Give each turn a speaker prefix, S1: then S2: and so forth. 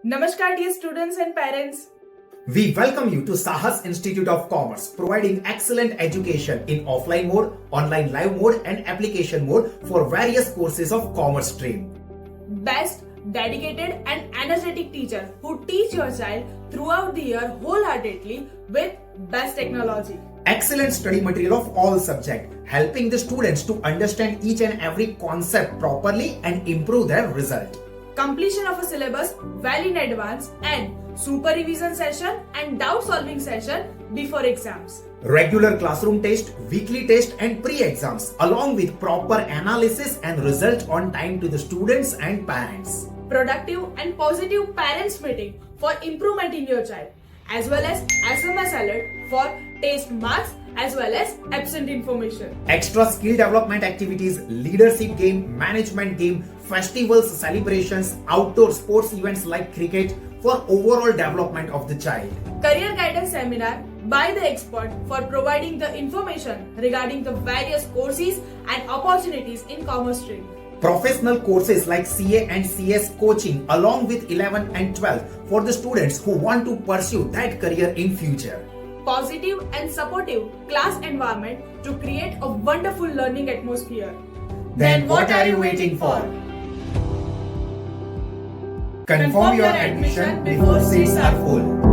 S1: Namaskar dear students and parents.
S2: We welcome you to Sahas Institute of Commerce, providing excellent education in offline mode, online live mode and application mode for various courses of commerce stream.
S1: Best, dedicated and energetic teacher who teach your child throughout the year wholeheartedly with best technology.
S2: Excellent study material of all subjects, helping the students to understand each and every concept properly and improve their result.
S1: Completion of a syllabus well in advance and super revision session and doubt solving session before exams.
S2: Regular classroom test, weekly test and pre-exams along with proper analysis and result on time to the students and parents.
S1: Productive and positive parents meeting for improvement in your child, as well as SMS alert for test marks as well as absent information.
S2: Extra skill development activities, leadership game, management game, festivals, celebrations, outdoor sports events like cricket for overall development of the child.
S1: Career guidance seminar by the expert for providing the information regarding the various courses and opportunities in commerce stream.
S2: Professional courses like CA and CS coaching along with 11 and 12 for the students who want to pursue that career in future.
S1: Positive and supportive class environment to create a wonderful learning atmosphere.
S2: Then what are you waiting for? Confirm your admission before seats are full.